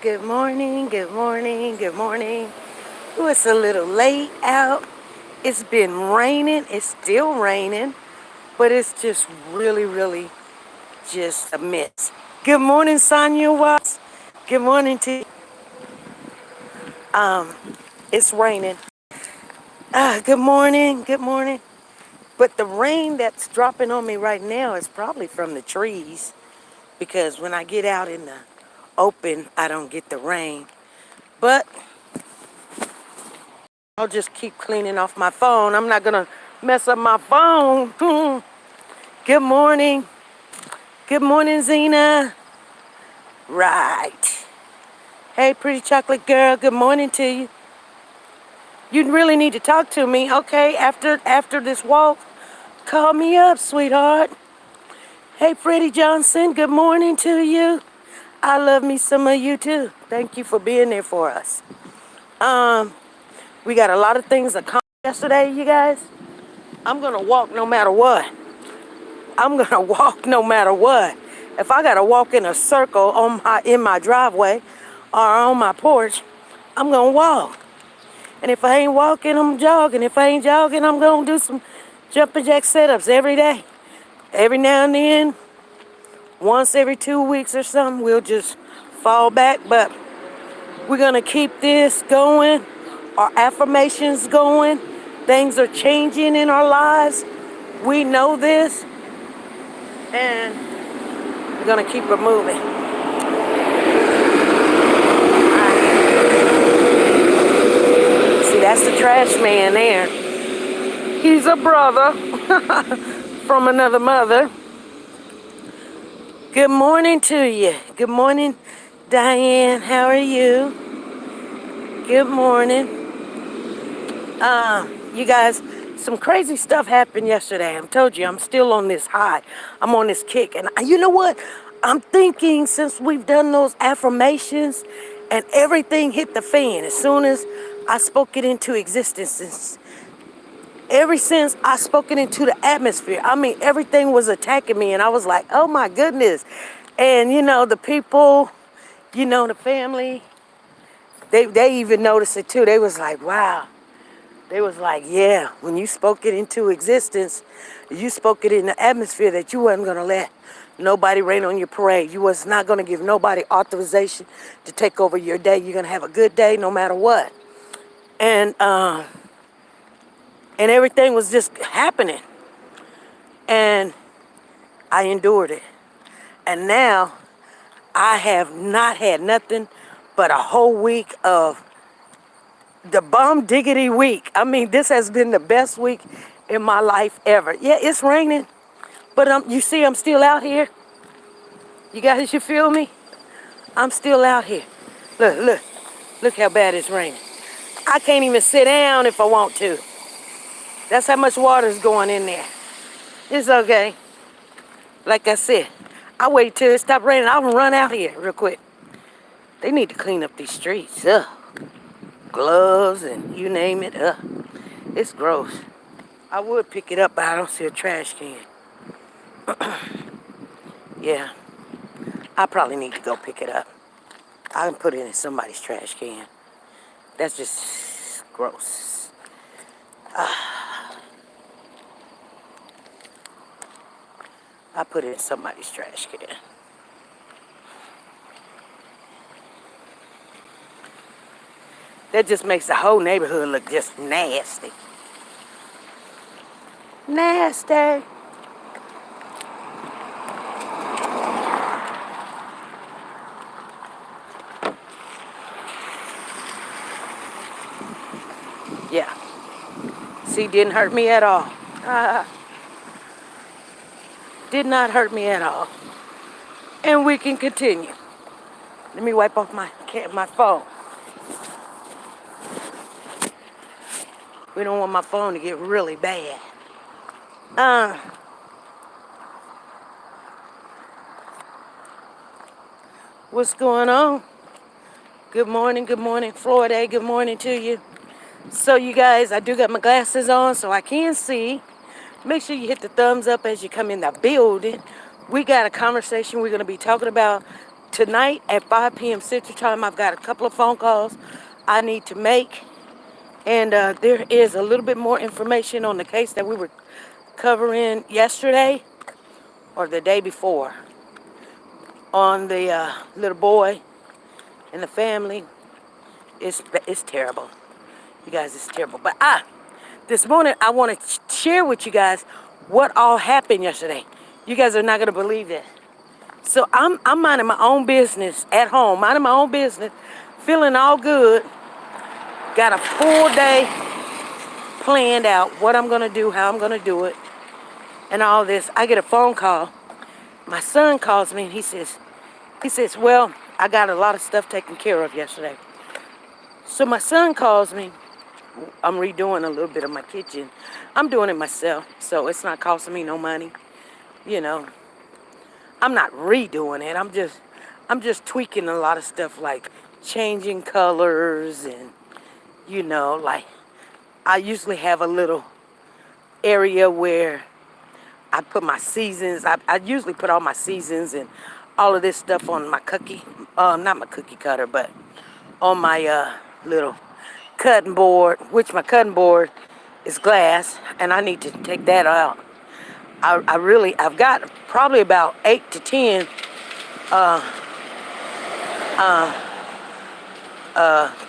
Good morning, good morning, good morning. Ooh, it's a little late out. It's been raining. It's still raining, but it's just really just a mess. Good morning, Sonia Watts. Good morning to you. Um, it's raining. Good morning, good morning. But the rain that's dropping on me right now is probably from the trees because when I get out in the open, I don't get the rain. But I'll just keep cleaning off my phone. I'm not gonna mess up my phone. Good morning. Good morning, Zena. Right. Hey, pretty chocolate girl. Good morning to you. You really need to talk to me, okay? After this walk, call me up, sweetheart. Hey, Freddie Johnson. Good morning to you. I love me some of you too. Thank you for being there for us. We got a lot of things accomplished yesterday, you guys. I'm gonna walk no matter what. I'm gonna walk no matter what. If I gotta walk in a circle in my driveway or on my porch, I'm gonna walk. And if I ain't walking, I'm jogging. If I ain't jogging, I'm gonna do some jumping jack setups every day. Every now and then, once every 2 weeks or something, we'll just fall back. But we're gonna keep this going, our affirmations going. Things are changing in our lives. We know this, and we're gonna keep it moving. See, that's the trash man there. He's a brother from another mother. Good morning to you. Good morning, Diane. How are you? Good morning. You guys, some crazy stuff happened yesterday. I told you, I'm still on this high. I'm on this kick. And you know what? I'm thinking since we've done those affirmations and everything hit the fan, as soon as I spoke it into existence, ever since I spoke it into the atmosphere, I mean, everything was attacking me. And I was like, oh my goodness. And, the people, the family, they even noticed it too. They was like, wow. They was like, yeah, when you spoke it into existence, you spoke it in the atmosphere that you wasn't going to let nobody rain on your parade. You was not going to give nobody authorization to take over your day. You're going to have a good day no matter what. And everything was just happening. And I endured it. And now I have not had nothing but a whole week of the bomb diggity week. I mean, this has been the best week in my life ever. Yeah, it's raining, but you see I'm still out here. You guys, you feel me? I'm still out here. Look how bad it's raining. I can't even sit down if I want to. That's how much water's going in there. It's okay. Like I said, I wait till it stops raining. I'll run out here real quick. They need to clean up these streets. Gloves and you name it. It's gross. I would pick it up, but I don't see a trash can. Yeah, I probably need to go pick it up. I can put it in somebody's trash can. That's just gross. I put it in somebody's trash can. That just makes the whole neighborhood look just nasty. Nasty. Yeah. See, didn't hurt me at all. Did not hurt me at all. And we can continue. Let me wipe off my phone. We don't want my phone to get really bad. What's going on? Good morning, Florida. Good morning to you. So you guys, I do got my glasses on so I can see. Make sure you hit the thumbs up as you come in the building. We got a conversation we're going to be talking about tonight at 5 p.m. Central Time, I've got a couple of phone calls I need to make. And there is a little bit more information on the case that we were covering yesterday or the day before on the little boy and the family. It's terrible. You guys, it's terrible. But this morning I want to share with you guys what all happened yesterday. You guys are not going to believe it. So I'm minding my own business at home, minding my own business, feeling all good. Got a full day planned out, what I'm going to do, how I'm going to do it, and all this. I get a phone call. My son calls me and he says, well, I got a lot of stuff taken care of yesterday. So my son calls me. I'm redoing a little bit of my kitchen. I'm doing it myself, so it's not costing me no money. You know, I'm not redoing it. I'm just tweaking a lot of stuff, like changing colors and, you know, like I usually have a little area where I put my seasons. I usually put all my seasons and all of this stuff on my cookie, not my cookie cutter, but on my little cutting board, which my cutting board is glass, and I need to take that out. I've got probably about 8 to 10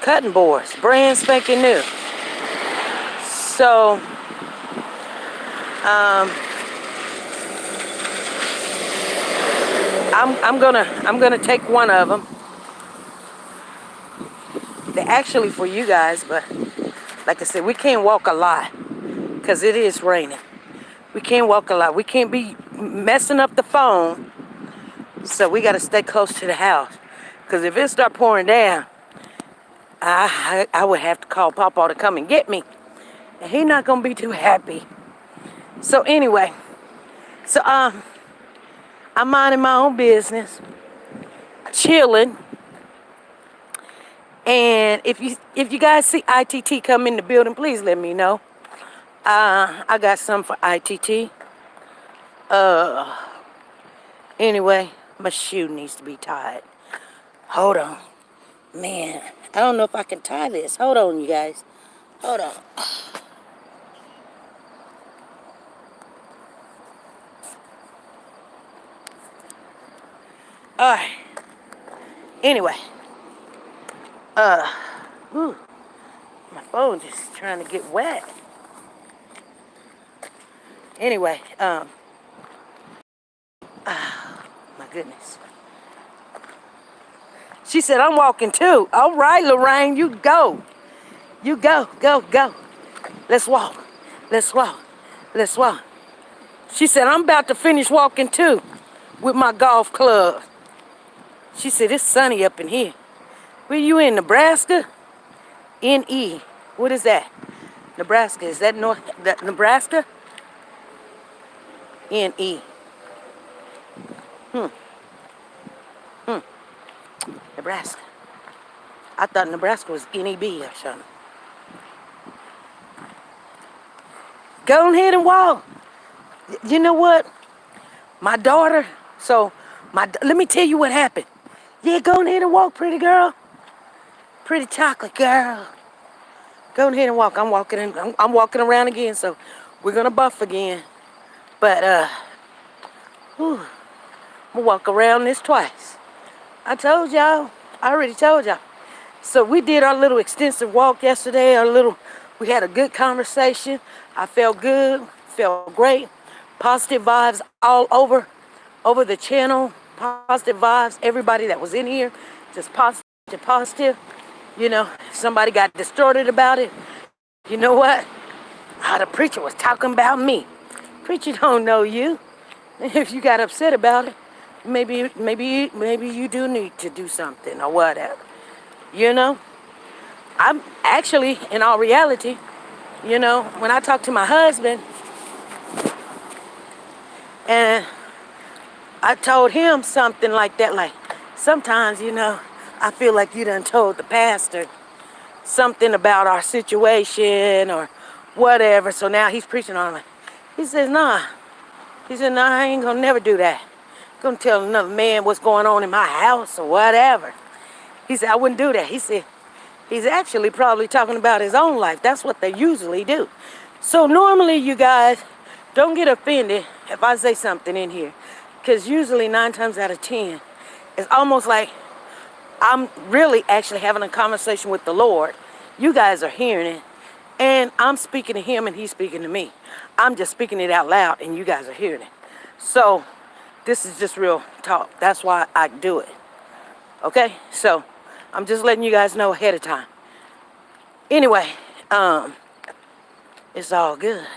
cutting boards, brand spanking new. So I'm gonna take one of them. They're actually for you guys, but like I said, we can't walk a lot because it is raining. We can't walk a lot. We can't be messing up the phone, so we got to stay close to the house. Because if it start pouring down, I would have to call Papa to come and get me, and he's not gonna be too happy. So anyway, I'm minding my own business, chilling. And if you guys see ITT come in the building, please let me know. I got some for ITT. Anyway, my shoe needs to be tied. Hold on. Man, I don't know if I can tie this. Hold on, you guys. Hold on. All right. Anyway. My phone just trying to get wet. Anyway, my goodness. She said, I'm walking too. All right, Lorraine, you go. You go, go. Let's walk. Let's walk. Let's walk. She said, I'm about to finish walking too with my golf club. She said, it's sunny up in here. Where you in, Nebraska? N-E. What is that? Nebraska. Is that Nebraska? N-E. Nebraska. I thought Nebraska was N-E-B or something. Go ahead and walk. You know what? My daughter, let me tell you what happened. Yeah, go ahead and walk, pretty girl. Pretty chocolate girl. Go ahead and walk. I'm walking around again, so we're gonna buff again. But I'm gonna walk around this twice. I told y'all. I already told y'all. So we did our little extensive walk yesterday. We had a good conversation. I felt good. Felt great. Positive vibes all over the channel. Positive vibes. Everybody that was in here, just positive. You know, if somebody got distorted about it, you know what? The preacher was talking about me. Preacher don't know you. If you got upset about it, maybe you do need to do something or whatever. You know? I'm actually, in all reality, you know, when I talk to my husband, and I told him something like that, like, sometimes, you know, I feel like you done told the pastor something about our situation or whatever, so now he's preaching on it. He says, nah. He said, nah, I ain't gonna never do that. gonna tell another man what's going on in my house or whatever. He said, I wouldn't do that. He said, he's actually probably talking about his own life. That's what they usually do. So normally, you guys, don't get offended if I say something in here. Because usually 9 times out of 10, it's almost like I'm really actually having a conversation with the Lord. You guys are hearing it. And I'm speaking to him and he's speaking to me. I'm just speaking it out loud and you guys are hearing it. So this is just real talk. That's why I do it. Okay? So I'm just letting you guys know ahead of time. Anyway, it's all good.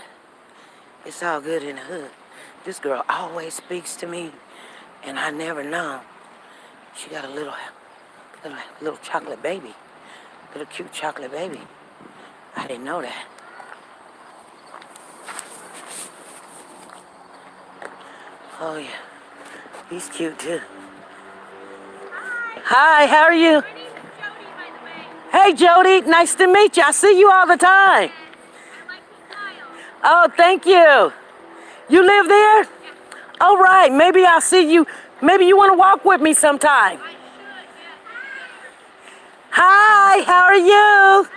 It's all good in the hood. This girl always speaks to me and I never know. She got a little chocolate baby. Little cute chocolate baby. I didn't know that. Oh yeah, he's cute too. Hi, how are you? My name is Jody, by the way. Hey Jody, nice to meet you. I see you all the time. I like the smile. Oh, thank you. You live there? Yeah, All right, maybe I'll see you. Maybe you want to walk with me sometime. I should, yeah. Hi, how are you?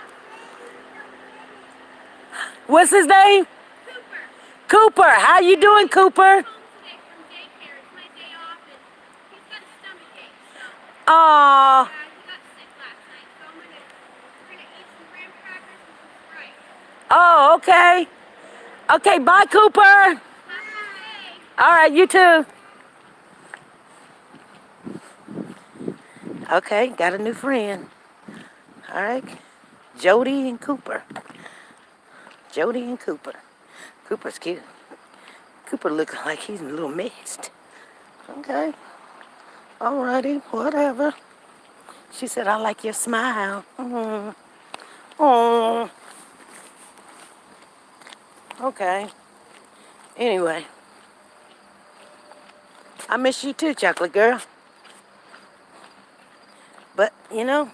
What's his name? Cooper. Cooper. How you doing, Cooper? Home today from daycare. It's my day off, and he's got a stomach ache, so Aw. he got sick last night. So we're gonna eat some graham crackers and some Sprite. Oh, okay. Okay, bye, Cooper. Have a good day. All right, you too. Okay, got a new friend. All right, Jody and Cooper. Jody and Cooper. Cooper's cute. Cooper looks like he's a little mixed. Okay. Alrighty, whatever. She said, I like your smile. Oh. Okay. Anyway. I miss you too, chocolate girl. But, you know,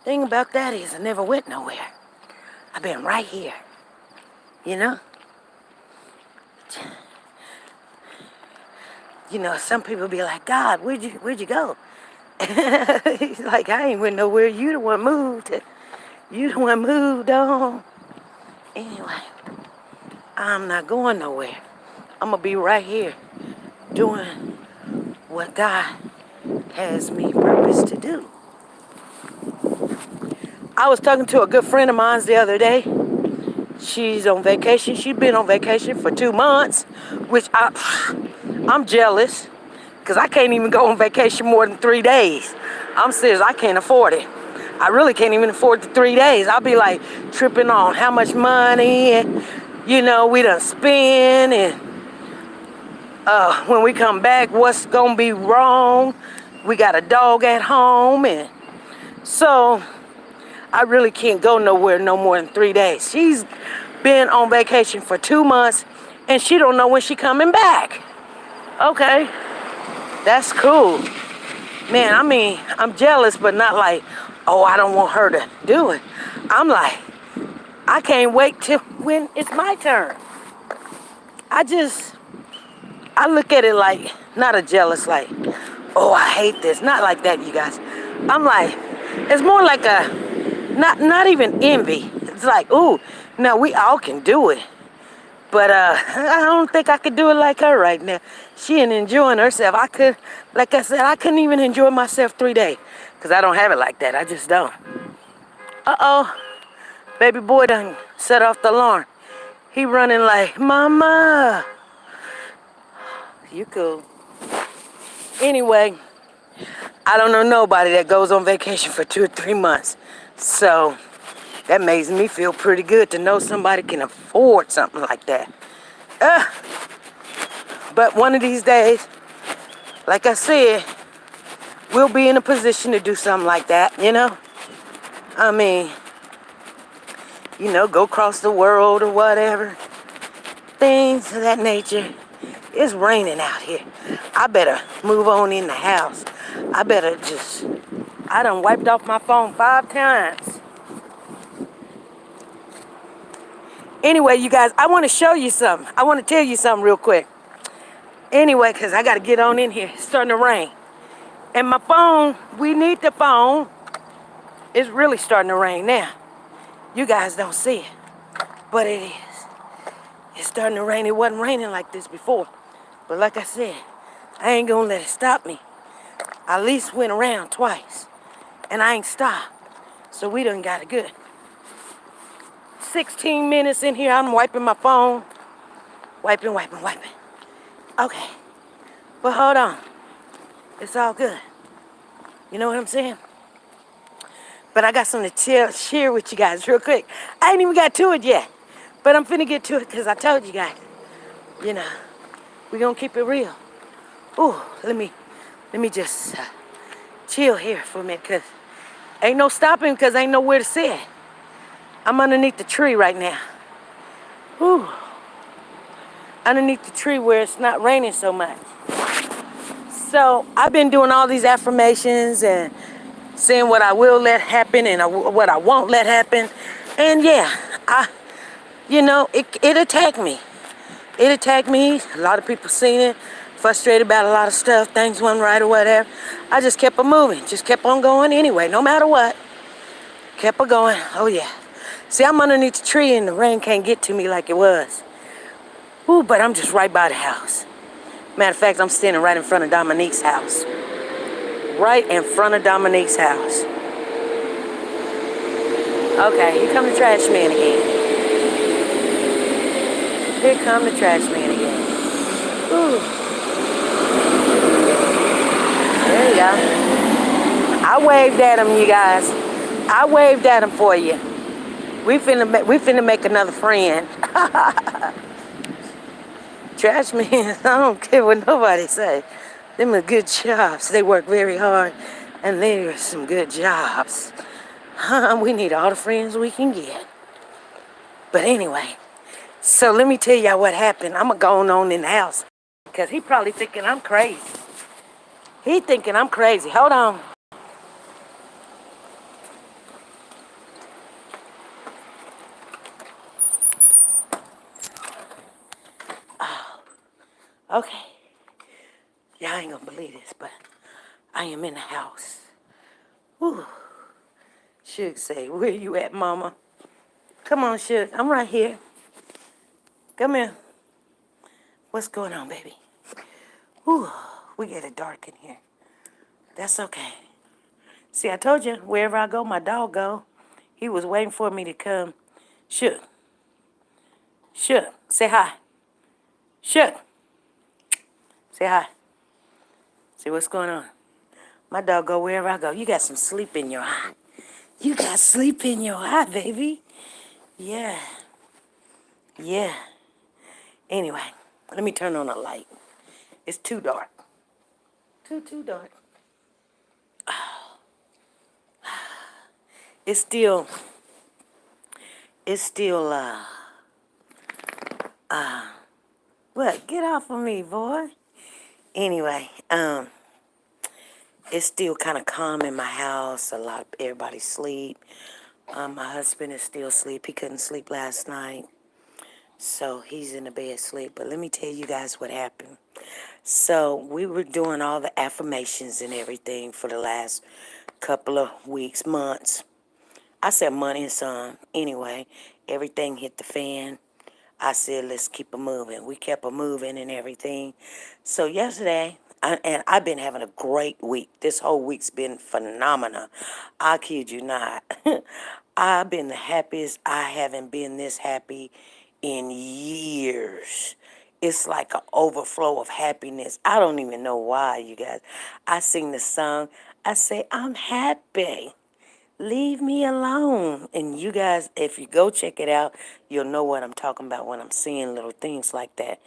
thing about that is I never went nowhere. I've been right here. You know? You know, some people be like, God, where'd you go? He's like, I ain't went nowhere. You the one moved. You the one moved on. Anyway, I'm not going nowhere. I'm gonna be right here doing what God has me purposed to do. I was talking to a good friend of mine the other day. She's on vacation. She's been on vacation for 2 months, which I'm jealous because I can't even go on vacation more than 3 days. I'm serious. I can't afford it. I really can't even afford the 3 days. I'll be like tripping on how much money and, you know, we done spend and when we come back, what's gonna be wrong? We got a dog at home and so I really can't go nowhere no more than 3 days. She's been on vacation for 2 months and she don't know when she coming back. Okay, that's cool. Man, I mean, I'm jealous, but not like, oh, I don't want her to do it. I'm like, I can't wait till when it's my turn. I look at it like, not a jealous like, oh, I hate this. Not like that, you guys. I'm like, it's more like a, not even envy. It's like, ooh, now we all can do it. But I don't think I could do it like her right now. She ain't enjoying herself. Like I said, I couldn't even enjoy myself 3 days. Because I don't have it like that. I just don't. Uh-oh. Baby boy done set off the alarm. He running like, Mama. You cool. Anyway, I don't know nobody that goes on vacation for 2 or 3 months. So that makes me feel pretty good to know somebody can afford something like that. But one of these days, like I said, we'll be in a position to do something like that, you know? I mean, you know, go across the world or whatever. Things of that nature. It's raining out here. I better move on in the house. I done wiped off my phone 5 times. Anyway, you guys, I want to show you something. I want to tell you something real quick. Anyway, because I got to get on in here. It's starting to rain. And my phone, we need the phone. It's really starting to rain now. You guys don't see it, but it is. It's starting to rain. It wasn't raining like this before. But like I said, I ain't gonna let it stop me. I at least went around twice, and I ain't stopped. So we done got a good 16 minutes in here. I'm wiping my phone. Wiping. Okay, but hold on. It's all good. You know what I'm saying? But I got something to share with you guys real quick. I ain't even got to it yet. But I'm finna get to it because I told you guys, you know, we gonna keep it real. Ooh, let me just chill here for a minute because ain't no stopping because ain't nowhere to sit. I'm underneath the tree right now. Ooh, underneath the tree where it's not raining so much. So I've been doing all these affirmations and saying what I will let happen and what I won't let happen. And yeah, it attacked me. It attacked me. A lot of people seen it, frustrated about a lot of stuff, things wasn't right or whatever. I just kept on moving, just kept on going anyway, no matter what. Kept on going. Oh yeah. See, I'm underneath the tree and the rain can't get to me like it was. Ooh, but I'm just right by the house. Matter of fact, I'm standing right in front of Dominique's house. Right in front of Dominique's house. Okay, here come the trash man again. Here come the trash man again. Ooh. There you go. I waved at him, you guys. I waved at him for you. We finna make another friend. Trash men, I don't care what nobody say. Them are good jobs. They work very hard, and they are some good jobs. We need all the friends we can get. But anyway, so let me tell y'all what happened. I'm going on in the house, because he probably thinking I'm crazy. He thinking I'm crazy. Hold on. Okay. Y'all ain't gonna believe this, but I am in the house. Whew. Suge say, where you at, mama? Come on, Suge. I'm right here. Come here. What's going on, baby? Whew. We get it dark in here. That's okay. See, I told you, wherever I go, my dog go. He was waiting for me to come. Suge. Suge. Say hi. Suge. Say hi. See what's going on. My dog go wherever I go. You got some sleep in your eye. You got sleep in your eye, baby. Yeah. Yeah. Anyway, let me turn on a light. It's too dark. Too dark. It's still, what? Get off of me, boy. Anyway, it's still kind of calm in my house. Everybody sleep. My husband is still asleep. He couldn't sleep last night. So he's in the bed asleep. But let me tell you guys what happened. So we were doing all the affirmations and everything for the last couple of weeks, months. I said money and some. Anyway, everything hit the fan. I said, let's keep it moving. We kept it moving and everything. So yesterday, and I've been having a great week. This whole week's been phenomenal. I kid you not. I've been the happiest. I haven't been this happy in years. It's like an overflow of happiness. I don't even know why, you guys. I sing the song. I say, I'm happy. Leave me alone. And you guys, if you go check it out, you'll know what I'm talking about when I'm seeing little things like that.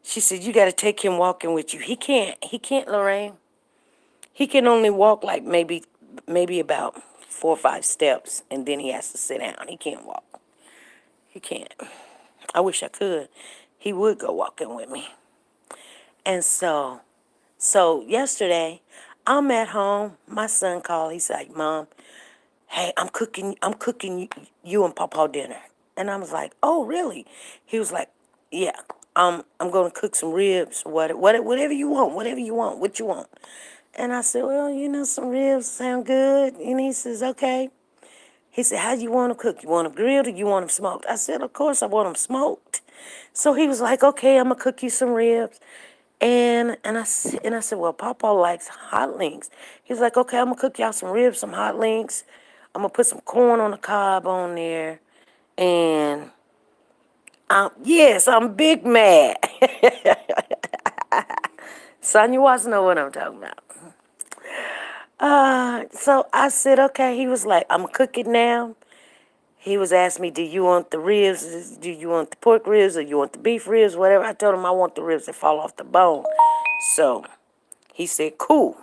She said, you got to take him walking with you. He can't, Lorraine. He can only walk like maybe about 4 or 5 steps, and then he has to sit down. He can't walk. He can't. I wish I could. He would go walking with me. And so yesterday, I'm at home. My son called. He's like, Mom, hey, I'm cooking you and Papa dinner. And I was like, oh, really? He was like, yeah. I'm gonna cook some ribs, whatever you want, what you want. And I said, well, some ribs sound good. And he says, okay. He said, how you want them cooked? You want them grilled or you want them smoked? I said, of course I want them smoked. So he was like, okay, I'm gonna cook you some ribs. And I said, well, Papa likes hot links. He's like, okay, I'm gonna cook y'all some ribs, some hot links. I'm gonna put some corn on the cob on there. And yes, I'm big mad. Son, you watch know what I'm talking about. So I said, okay. He was like, I'm gonna cook it now. He was asking me, do you want the ribs? Do you want the pork ribs or you want the beef ribs? Whatever. I told him I want the ribs that fall off the bone. So he said, cool.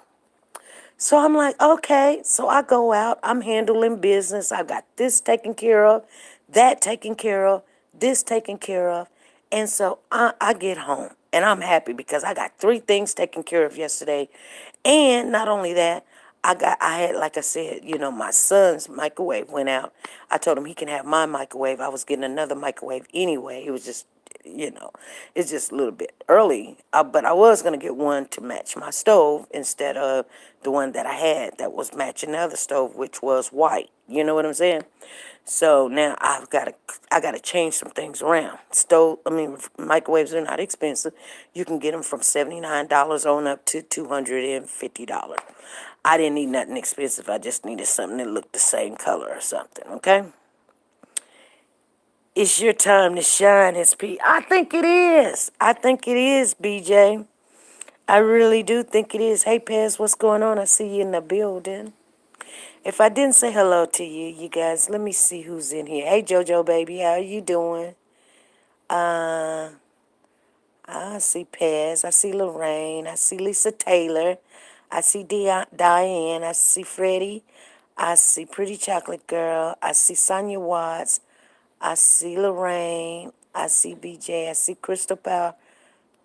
So I'm like, okay. So I go out. I'm handling business. I got this taken care of, that taken care of, this taken care of. And so I get home and I'm happy because I got 3 things taken care of yesterday. And not only that, I had, like I said, my son's microwave went out. I told him he can have my microwave. I was getting another microwave anyway. It was just, it's just a little bit early. But I was going to get one to match my stove instead of the one that I had that was matching the other stove, which was white. You know what I'm saying? So now I gotta change some things around. Microwaves are not expensive. You can get them from $79 on up to $250. I didn't need nothing expensive. I just needed something that looked the same color or something. Okay. It's your time to shine, SP. I think it is. I think it is, BJ. I really do think it is. Hey, Pez, what's going on? I see you in the building. If I didn't say hello to you, you guys, let me see who's in here. Hey, JoJo, baby, how are you doing? Uh, I see Pez. I see Lorraine. I see Lisa Taylor. I see Diane. I see Freddie. I see Pretty Chocolate Girl. I see Sonia Watts. I see Lorraine. I see BJ. I see Crystal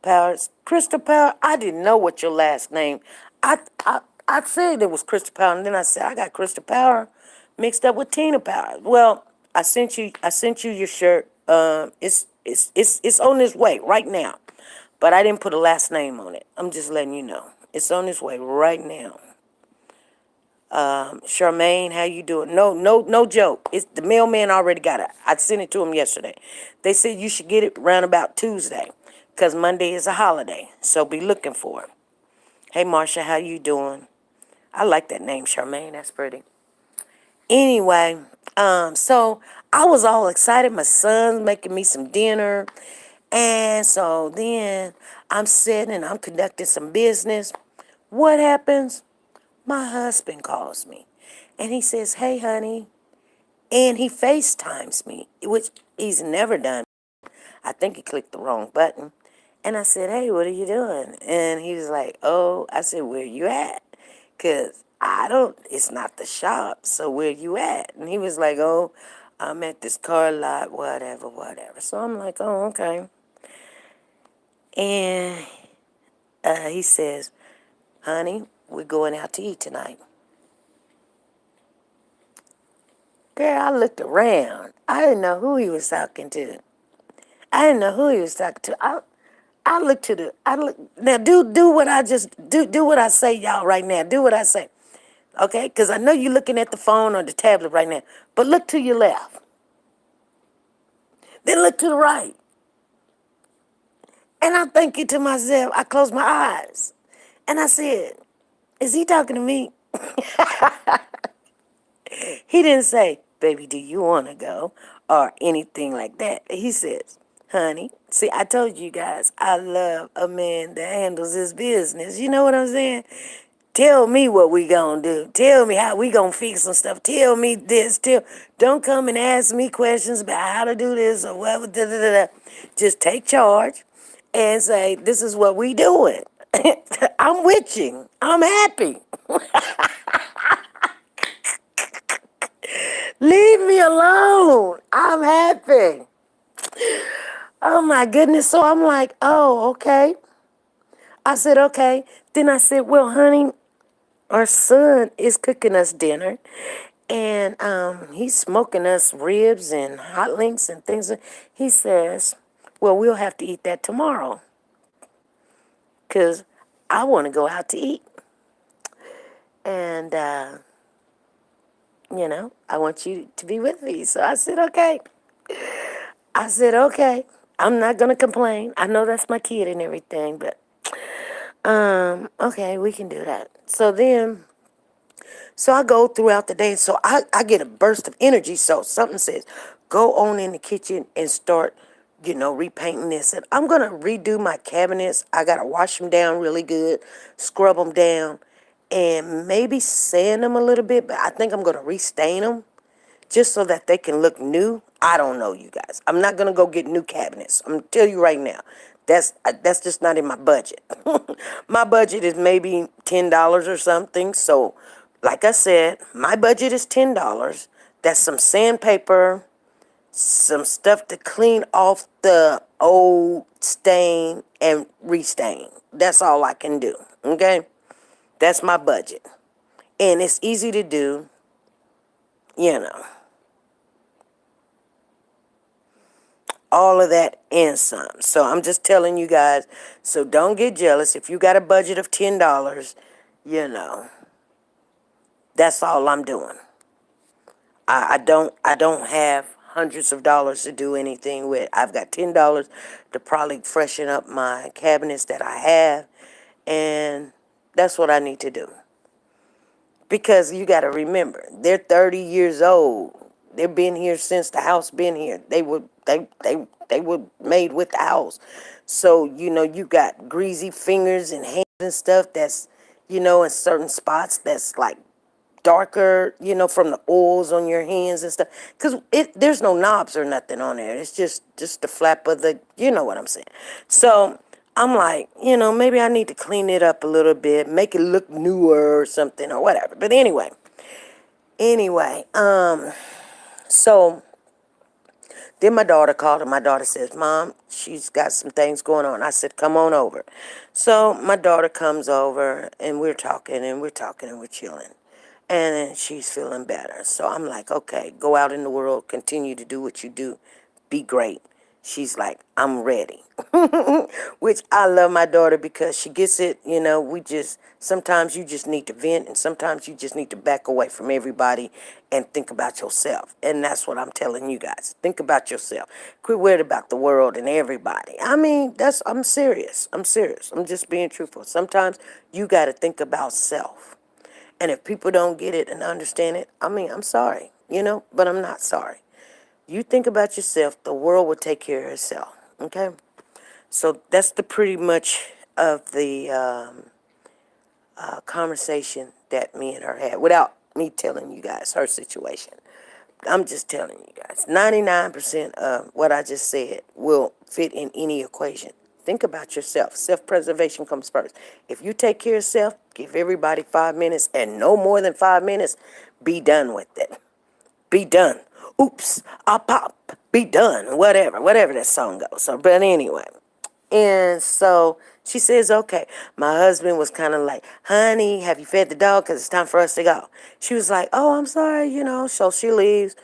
Powers. Crystal Power. I didn't know what your last name. I I I said it was Crystal Power, and then I said I got Crystal Power mixed up with Tina Power. Well, I sent you your shirt. It's on its way right now, but I didn't put a last name on it. I'm just letting you know it's on its way right now. Charmaine, how you doing? No joke. It's the mailman already got it. I sent it to him yesterday. They said you should get it round about Tuesday, 'cause Monday is a holiday. So be looking for it. Hey Marsha, how you doing? I like that name, Charmaine. That's pretty. Anyway, so I was all excited. My son's making me some dinner. And so then I'm sitting and I'm conducting some business. What happens? My husband calls me and he says, hey, honey. And he FaceTimes me, which he's never done. I think he clicked the wrong button. And I said, hey, what are you doing? And he was like, oh, I said, where you at? Because it's not the shop, so where you at? And he was like, oh, I'm at this car lot, whatever, whatever. So I'm like, oh, okay. And he says, honey, we're going out to eat tonight. Girl, I looked around. I didn't know who he was talking to. I look to the I look now. Do what I just do what I say, y'all, right now. Do what I say, okay? Because I know you're looking at the phone or the tablet right now. But look to your left, then look to the right, and I'm thinking to myself. I closed my eyes, and I said, "Is he talking to me?" He didn't say, "Baby, do you want to go?" or anything like that. He says, "Honey, see, I told you guys, I love a man that handles his business. You know what I'm saying? Tell me what we gonna do. Tell me how we gonna fix some stuff. Tell me this. Don't come and ask me questions about how to do this or whatever. Da, da, da, da. Just take charge and say, this is what we doing. I'm with you. I'm happy. Leave me alone. I'm happy. Oh my goodness. So I'm like, oh, okay. I said, okay. Then I said, well, honey, our son is cooking us dinner, and he's smoking us ribs and hot links and things. He says, Well, we'll have to eat that tomorrow because I want to go out to eat. And, I want you to be with me. So I said, okay. I said, okay. I'm not going to complain. I know that's my kid and everything, but, okay, we can do that. So I go throughout the day. So I get a burst of energy. So something says, go on in the kitchen and start, repainting this. And I'm going to redo my cabinets. I got to wash them down really good, scrub them down, and maybe sand them a little bit. But I think I'm going to restain them just so that they can look new. I don't know, you guys. I'm not going to go get new cabinets. I'm going to tell you right now. That's just not in my budget. My budget is maybe $10 or something. So, like I said, my budget is $10. That's some sandpaper, some stuff to clean off the old stain and restain. That's all I can do. Okay? That's my budget. And it's easy to do, you know. All of that and some. So I'm just telling you guys, so don't get jealous. If you got a budget of $10, you know, that's all I'm doing. I don't have hundreds of dollars to do anything with. I've got $10 to probably freshen up my cabinets that I have, and that's what I need to do. Because you got to remember, they're 30 years old. They've been here since the house been here. They were made with the house. So, you got greasy fingers and hands and stuff that's, in certain spots that's like darker, from the oils on your hands and stuff. Because there's no knobs or nothing on there. It's just the flap of the, you know what I'm saying. So I'm like, maybe I need to clean it up a little bit, make it look newer or something or whatever. But anyway, so then my daughter called and my daughter says, Mom, she's got some things going on. I said, come on over. So my daughter comes over and we're talking and we're talking and we're chilling. And she's feeling better. So I'm like, okay, go out in the world, continue to do what you do, be great. She's like, I'm ready. Which I love my daughter because she gets it, sometimes you just need to vent and sometimes you just need to back away from everybody and think about yourself. And that's what I'm telling you guys. Think about yourself. Quit worried about the world and everybody. I mean, I'm serious. I'm serious. I'm just being truthful. Sometimes you got to think about self. And if people don't get it and understand it, I mean, I'm sorry, but I'm not sorry. You think about yourself, the world will take care of itself, okay? So that's the pretty much of the conversation that me and her had without me telling you guys her situation. I'm just telling you guys, 99% of what I just said will fit in any equation. Think about yourself. Self-preservation comes first. If you take care of self, give everybody 5 minutes and no more than 5 minutes, be done with it. Be done. Oops, I pop. Be done. Whatever that song goes. So, but anyway. And so she says, okay. My husband was kind of like, honey, have you fed the dog? Because it's time for us to go. She was like, oh, I'm sorry, So she leaves.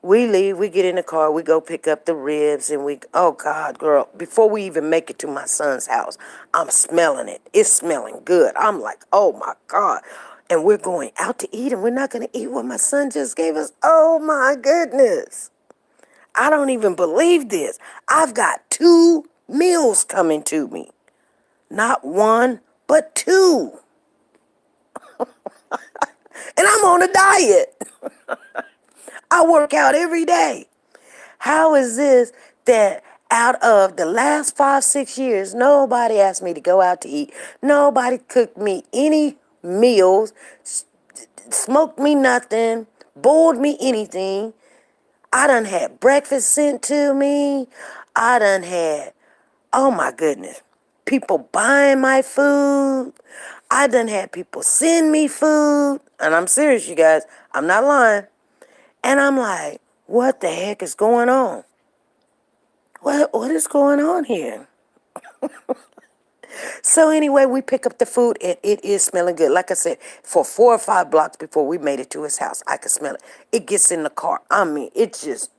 We leave. We get in the car. We go pick up the ribs. And oh, God, girl, before we even make it to my son's house, I'm smelling it. It's smelling good. I'm like, oh, my God. And we're going out to eat, and we're not going to eat what my son just gave us. Oh, my goodness. I don't even believe this. I've got 2 meals coming to me. Not one, but 2. And I'm on a diet. I work out every day. How is this that out of the last 5, 6 years, nobody asked me to go out to eat. Nobody cooked me any meals, smoked me nothing, boiled me anything. I done had breakfast sent to me. I done had, oh my goodness, people buying my food. I done had people send me food. And I'm serious, you guys. I'm not lying. And I'm like, what the heck is going on? What is going on here? So anyway, we pick up the food and it is smelling good. Like I said, for 4 or 5 blocks before we made it to his house, I could smell it. It gets in the car. I mean, it's just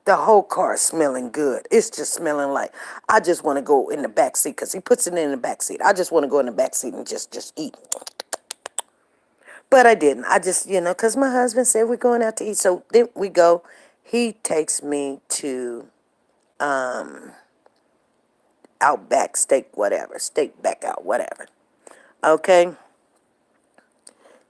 The whole car is smelling good. It's just smelling like I just want to go in the back seat because he puts it in the back seat. I just want to go in the back seat and just eat. But I didn't. I just, because my husband said we're going out to eat. So then we go. He takes me to Outback Steak, whatever. Steak back out, whatever. Okay.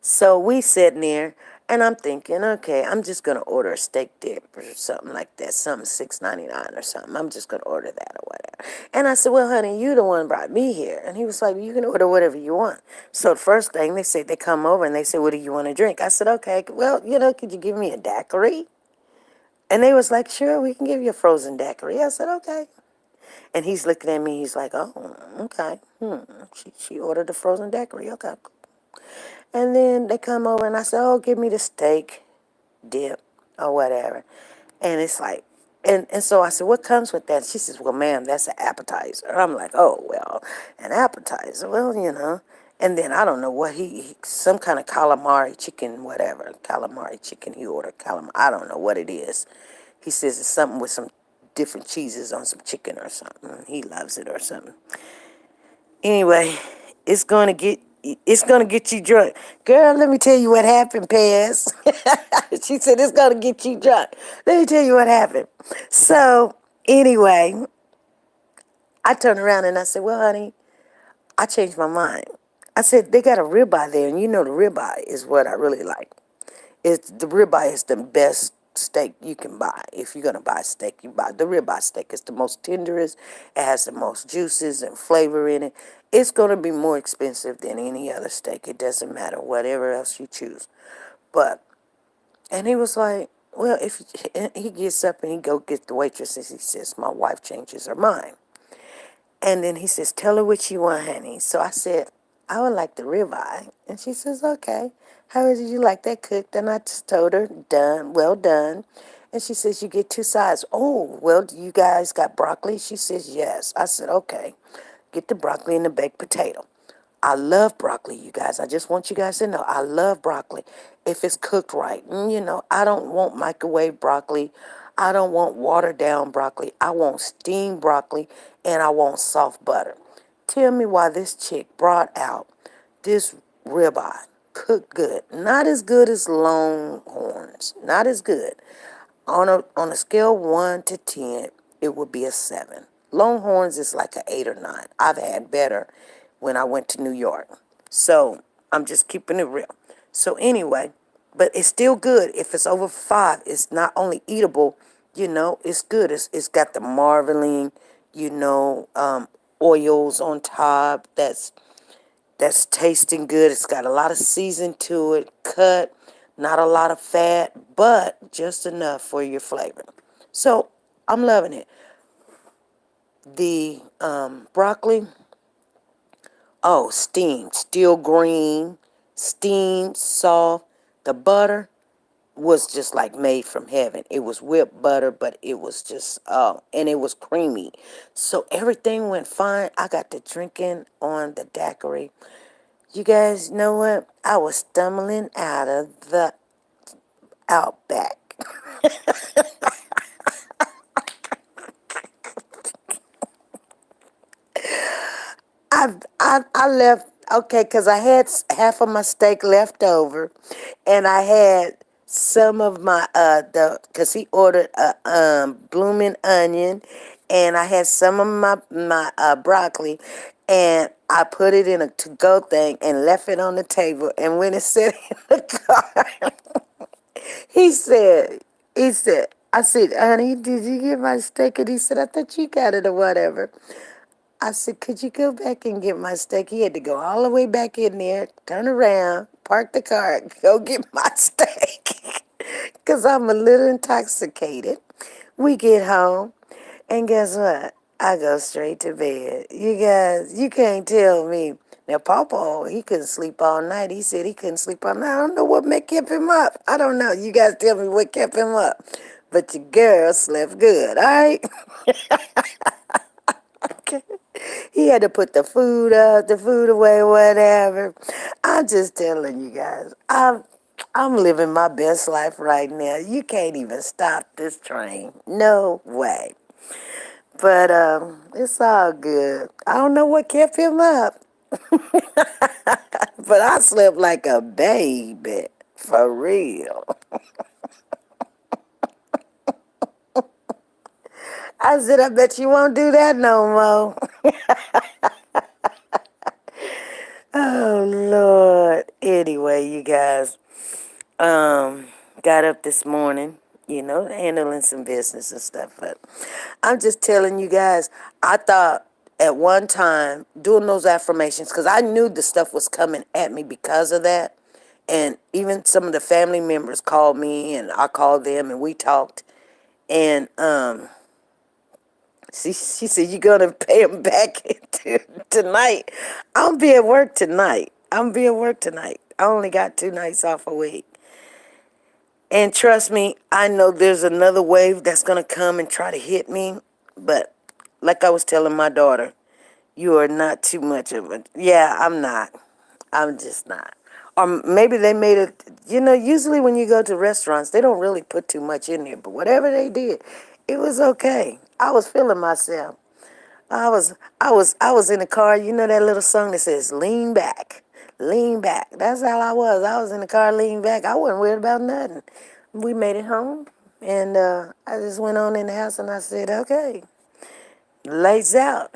So we sitting there, and I'm thinking, okay, I'm just gonna order a steak dip or something like that, something $6.99 or something. I'm just gonna order that or whatever. And I said, well, honey, you the one brought me here. And he was like, you can order whatever you want. So the first thing they say, they come over and they say, what do you want to drink? I said, okay, well, could you give me a daiquiri? And they was like, sure, we can give you a frozen daiquiri. I said, okay. And he's looking at me. He's like, oh, okay. She ordered the frozen daiquiri. Okay. And then they come over and I said, oh, give me the steak dip or whatever. And it's like, and so I said, what comes with that? She says, well, ma'am, that's an appetizer. I'm like, oh, well, an appetizer. Well, And then I don't know what some kind of calamari chicken, whatever. Calamari chicken he ordered. I don't know what it is. He says it's something with some different cheeses on some chicken or something. He loves it or something. Anyway, it's gonna get you drunk. Girl, let me tell you what happened, Paz. She said it's gonna get you drunk. Let me tell you what happened. So anyway, I turned around and I said, well, honey, I changed my mind. I said, they got a ribeye there, and the ribeye is what I really like. The ribeye is the best steak you can buy. If you're gonna buy a steak, you buy the ribeye steak. It's the most tenderest. It has the most juices and flavor in it. It's gonna be more expensive than any other steak. It doesn't matter, whatever else you choose. But and he was like, well, if he gets up and he go get the waitress, and he says, my wife changes her mind. And then he says, tell her what you want, honey. So I said, I would like the ribeye. And she says, okay. How did you like that cooked? And I just told her, done, well done. And she says, you get two sides. Oh, well, you guys got broccoli? She says, yes. I said, okay. Get the broccoli and the baked potato. I love broccoli, you guys. I just want you guys to know I love broccoli if it's cooked right. I don't want microwave broccoli. I don't want watered down broccoli. I want steamed broccoli and I want soft butter. Tell me why this chick brought out this ribeye cooked good. Not as good as Longhorns. Not as good. On a scale 1 to 10, it would be a 7. Longhorns is like an 8 or 9. I've had better when I went to New York. So I'm just keeping it real. So anyway, but it's still good. If it's over 5, it's not only eatable, it's good. It's got the marbling, oils on top. That's tasting good. It's got a lot of season to it, cut, not a lot of fat, but just enough for your flavor. So I'm loving it. The broccoli, oh, steamed, still green, steamed, soft. The butter was just like made from heaven. It was whipped butter, but it was just, and it was creamy. So everything went fine. I got to drinking on the daiquiri. You guys know what? I was stumbling out of the Outback. I left, okay, because I had half of my steak left over, and I had some of my, because he ordered a blooming onion, and I had some of my broccoli, and I put it in a to-go thing and left it on the table, and when it sat in the car, he said, I said, honey, did you get my steak? And he said, I thought you got it or whatever. I said, could you go back and get my steak? He had to go all the way back in there, turn around, park the car, go get my steak. Because I'm a little intoxicated. We get home, and guess what? I go straight to bed. You guys, you can't tell me. Now, Papa, he couldn't sleep all night. He said he couldn't sleep all night. I don't know what kept him up. I don't know. You guys tell me what kept him up. But your girl slept good, all right? He had to put the food up, the food away, whatever. I'm just telling you guys. I'm living my best life right now. You can't even stop this train. No way. But it's all good. I don't know what kept him up, but I slept like a baby. For real. I said, I bet you won't do that no more. Oh, Lord. Anyway, you guys, got up this morning, handling some business and stuff. But I'm just telling you guys, I thought at one time doing those affirmations, because I knew the stuff was coming at me because of that. And even some of the family members called me and I called them and we talked. And she said, "You're going to pay them back tonight." I'm be at work tonight. I'm be at work tonight. I only got 2 nights off a week. And trust me, I know there's another wave that's going to come and try to hit me. But like I was telling my daughter, you are not too much of a... Yeah, I'm not. I'm just not. Or maybe they made it... usually when you go to restaurants, they don't really put too much in there. But whatever they did, it was okay. I was feeling myself. I was in the car. You know that little song that says "Lean back, lean back." That's how I was. I was in the car, lean back. I wasn't worried about nothing. We made it home, and I just went on in the house and I said, "Okay, lights out."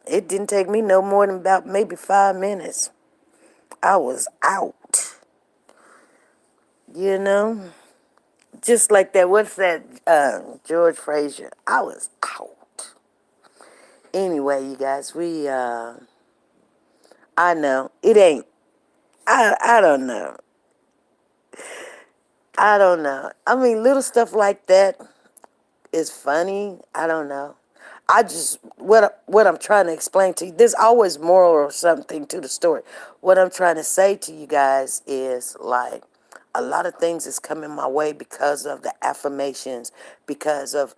It didn't take me no more than about maybe 5 minutes. I was out. You know, just like that. What's that? George Frazier. I was out. Anyway, you guys, I know it ain't. I don't know. I don't know. I mean, little stuff like that is funny. I don't know. I just what I'm trying to explain to you. There's always moral or something to the story. What I'm trying to say to you guys is like a lot of things is coming my way because of the affirmations, because of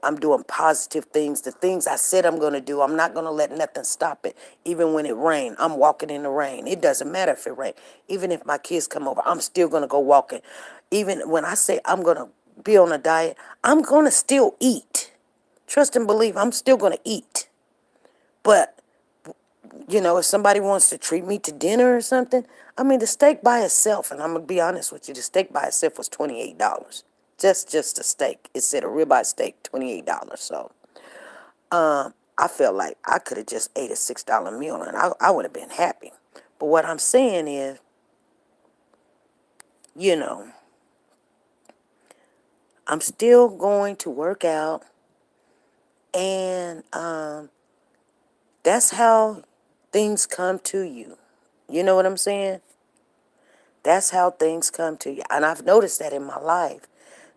I'm doing positive things. The things I said I'm going to do, I'm not going to let nothing stop it. Even when it rains, I'm walking in the rain. It doesn't matter if it rains. Even if my kids come over, I'm still going to go walking. Even when I say I'm going to be on a diet, I'm going to still eat. Trust and believe, I'm still going to eat. But, if somebody wants to treat me to dinner or something, I mean, the steak by itself, and I'm going to be honest with you, the steak by itself was $28. Just a steak. It said a ribeye steak, $28. So, I felt like I could have just ate a $6 meal and I would have been happy. But what I'm saying is, you know, I'm still going to work out, and that's how things come to you. You know what I'm saying? That's how things come to you. And I've noticed that in my life,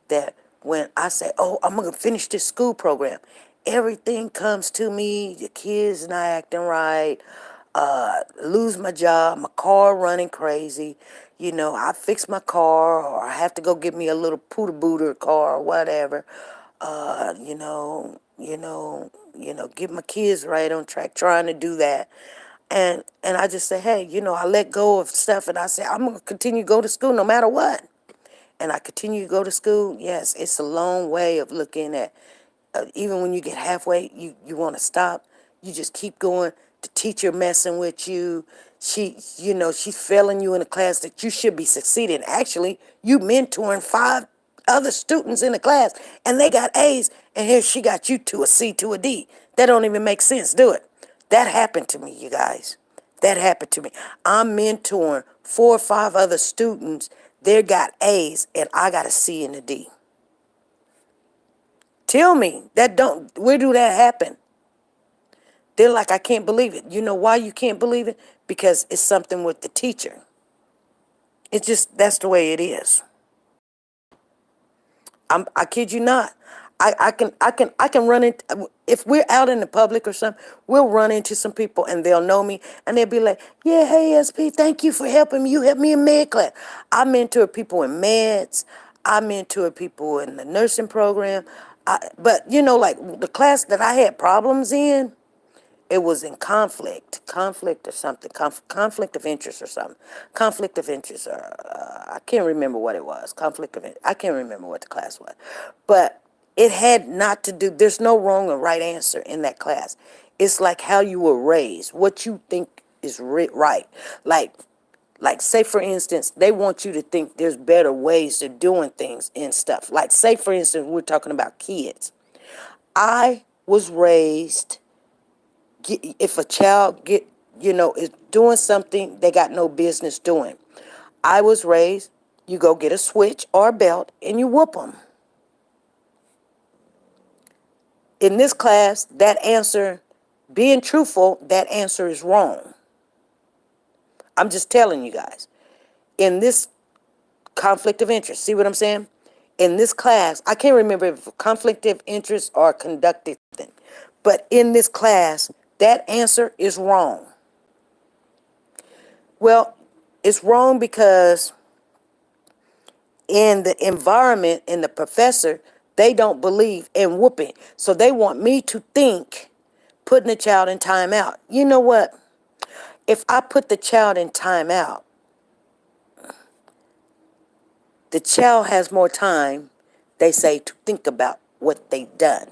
that when I say, "Oh, I'm going to finish this school program," everything comes to me. The kids not acting right, lose my job, my car running crazy. I fix my car, or I have to go get me a little pooter booter car or whatever. Get my kids right on track, trying to do that. And I just say, hey, I let go of stuff and I say, I'm going to continue to go to school no matter what. And I continue to go to school. Yes, it's a long way of looking at, even when you get halfway, you want to stop. You just keep going. The teacher messing with you. She's failing you in a class that you should be succeeding. Actually, you mentoring 5 other students in the class, and they got A's, and here she got you to a C to a D. That don't even make sense, do it? That happened to me, you guys. That happened to me. I'm mentoring 4 or 5 other students. They got A's, and I got a C and a D. Tell me, where do that happen? They're like, I can't believe it. You know why you can't believe it? Because it's something with the teacher. It's just, that's the way it is. I kid you not. I can run into, if we're out in the public or something, we'll run into some people and they'll know me and they'll be like, "Yeah, hey SP, thank you for helping me. You helped me in med class." I mentor people in meds. I mentor people in the nursing program. But like the class that I had problems in, it was in conflict or something, conflict of interest or something, conflict of interest, or I can't remember what it was, I can't remember what the class was, but it had not to do, there's no wrong or right answer in that class. It's like how you were raised, what you think is right. Like say for instance, they want you to think there's better ways of doing things and stuff. Like say for instance, we're talking about kids. I was raised, if a child is doing something they got no business doing, I was raised, you go get a switch or a belt and you whoop them. In this class, that answer, being truthful, that answer is wrong. I'm just telling you guys. In this conflict of interest, see what I'm saying? In this class, I can't remember if conflict of interest or conducted thing, but in this class, that answer is wrong. Well, it's wrong because in the environment, in the professor, they don't believe in whooping. So they want me to think putting the child in timeout. You know what? If I put the child in timeout, the child has more time, they say, to think about what they've done.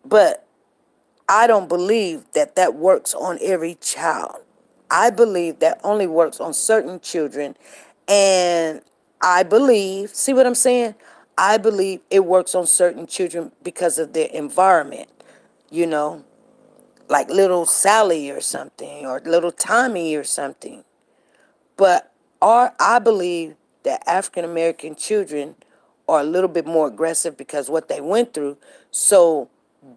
But I don't believe that that works on every child. I believe that only works on certain children. And I believe, see what I'm saying? I believe it works on certain children because of their environment, you know, like little Sally or something, or little Tommy or something. But I believe that African American children are a little bit more aggressive because what they went through. So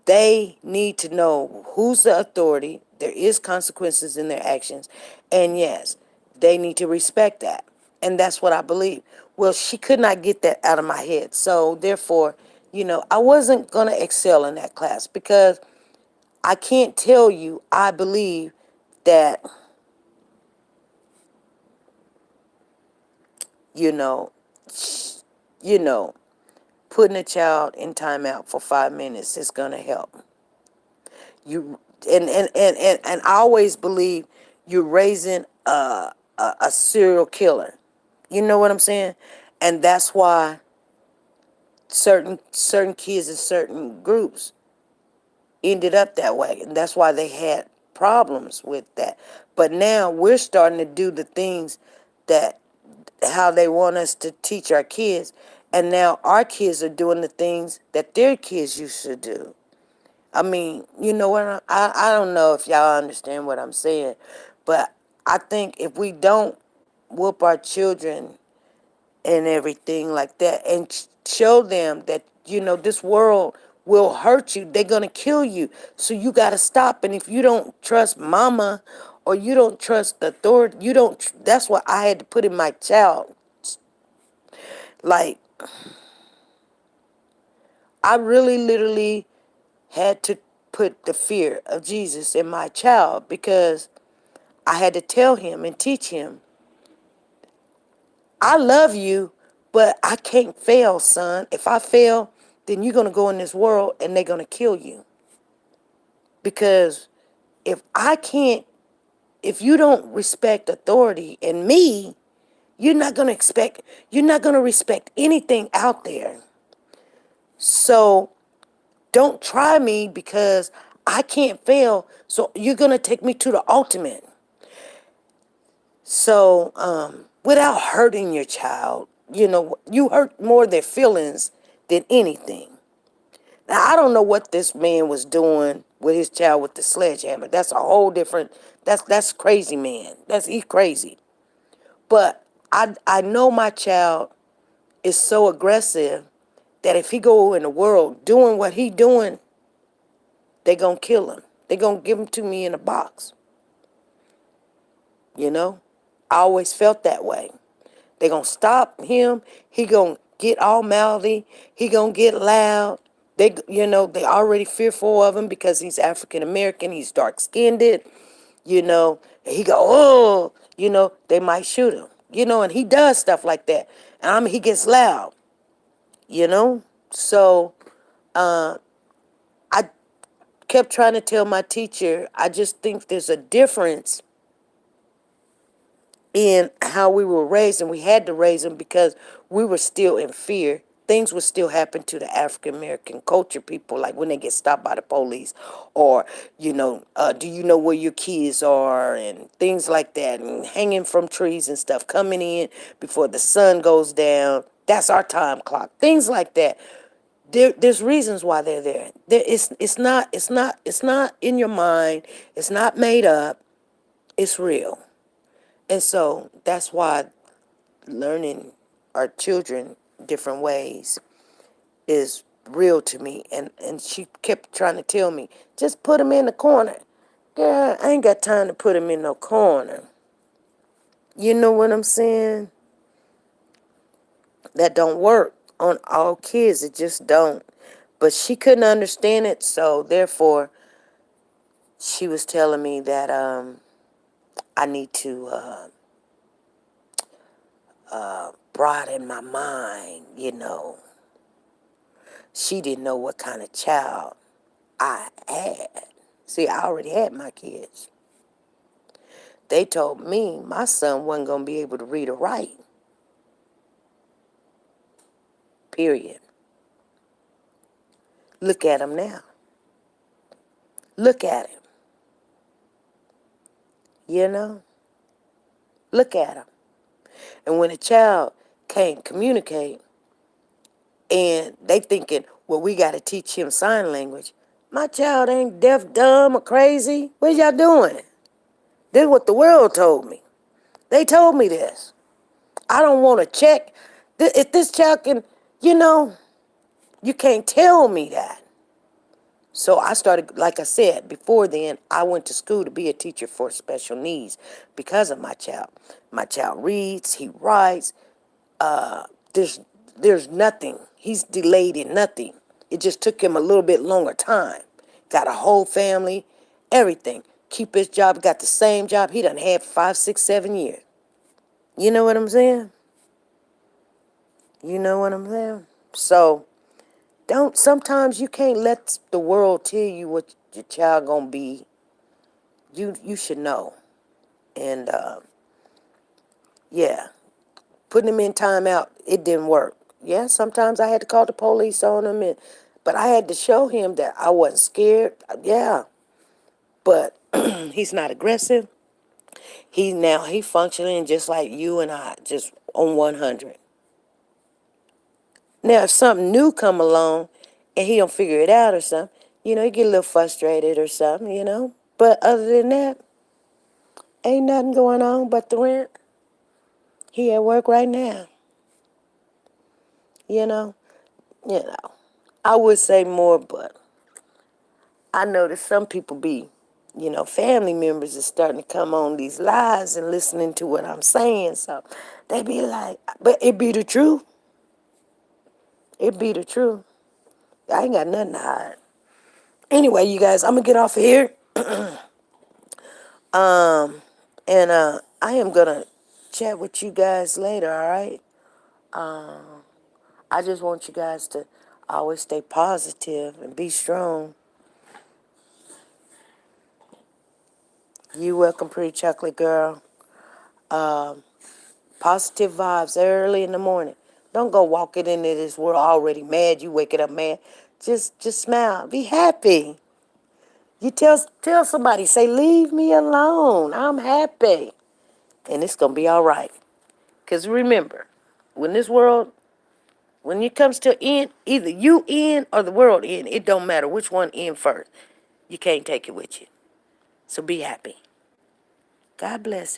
they need to know who's the authority. There is consequences in their actions. And yes, they need to respect that. And that's what I believe. Well, she could not get that out of my head. So therefore, I wasn't going to excel in that class because I can't tell you I believe that, you know, you know, putting a child in timeout for 5 minutes is going to help. You and I always believe you're raising a serial killer. You know what I'm saying? And that's why certain kids in certain groups ended up that way, and that's why they had problems with that. But now we're starting to do the things that how they want us to teach our kids, and now our kids are doing the things that their kids used to do. I mean, you know what? I don't know if y'all understand what I'm saying, but I think if we don't whoop our children and everything like that and show them that, this world will hurt you, they're going to kill you. So you got to stop. And if you don't trust mama or you don't trust the authority, that's what I had to put in my child. Like, I really literally had to put the fear of Jesus in my child because I had to tell him and teach him, I love you, but I can't fail, son. If I fail, then you're going to go in this world and they're going to kill you. Because if I can't, if you don't respect authority in me, you're not going to respect anything out there. So don't try me because I can't fail. So you're going to take me to the ultimate. So, without hurting your child, you hurt more their feelings than anything. Now, I don't know what this man was doing with his child with the sledgehammer. That's a whole different, that's crazy, man. He's crazy. But I know my child is so aggressive that if he go in the world doing what he doing, they gonna kill him. They gonna give him to me in a box. You know? I always felt that way. They gonna stop him. He gonna get all mouthy. He gonna get loud. They already fearful of him because he's African American. He's dark skinned. He go, oh, they might shoot him. And he does stuff like that. And he gets loud. So, I kept trying to tell my teacher, I just think there's a difference in how we were raised, and we had to raise them because we were still in fear. Things would still happen to the African American culture people, like when they get stopped by the police, or do you know where your kids are, and things like that, and hanging from trees and stuff, coming in before the sun goes down. That's our time clock. Things like that. There's reasons why they're there. It's not in your mind. It's not made up. It's real. And so that's why learning our children different ways is real to me. And she kept trying to tell me, just put them in the corner. Girl, I ain't got time to put them in no corner. You know what I'm saying? That don't work on all kids. It just don't. But she couldn't understand it, so therefore she was telling me that I need to broaden my mind. She didn't know what kind of child I had. See, I already had my kids. They told me my son wasn't going to be able to read or write. Period. Look at him now. Look at him. You know? Look at him. And when a child can't communicate and they thinking, well, we got to teach him sign language. My child ain't deaf, dumb, or crazy. What y'all doing? This is what the world told me. They told me this. I don't want to check. If this child can, you can't tell me that. So I started, like I said, before then, I went to school to be a teacher for special needs because of my child. My child reads, he writes. There's nothing. He's delayed in nothing. It just took him a little bit longer time. Got a whole family, everything. Keep his job, got the same job he done had 5, 6, 7 years. You know what I'm saying? You know what I'm saying? So, sometimes you can't let the world tell you what your child gonna be. You should know. And, yeah, putting him in timeout, it didn't work. Yeah, sometimes I had to call the police on him, but I had to show him that I wasn't scared. Yeah, but he's not aggressive. He functioning just like you and I, just on 100. Now, if something new come along and he don't figure it out or something, he get a little frustrated or something. But other than that, ain't nothing going on but the rent. He at work right now. You know, you know. I would say more, but I know that some people family members is starting to come on these lies and listening to what I'm saying. So they be like, but it be the truth. It be the truth. I ain't got nothing to hide. Anyway, you guys, I'm going to get off of here. And I am going to chat with you guys later, all right? I just want you guys to always stay positive and be strong. You welcome, pretty chocolate girl. Positive vibes early in the morning. Don't go walking into this world already mad. You waking up mad. Just smile. Be happy. You tell somebody, say, leave me alone. I'm happy. And it's going to be all right. Because remember, when it comes to end, either you end or the world end. It don't matter which one end first. You can't take it with you. So be happy. God bless everybody.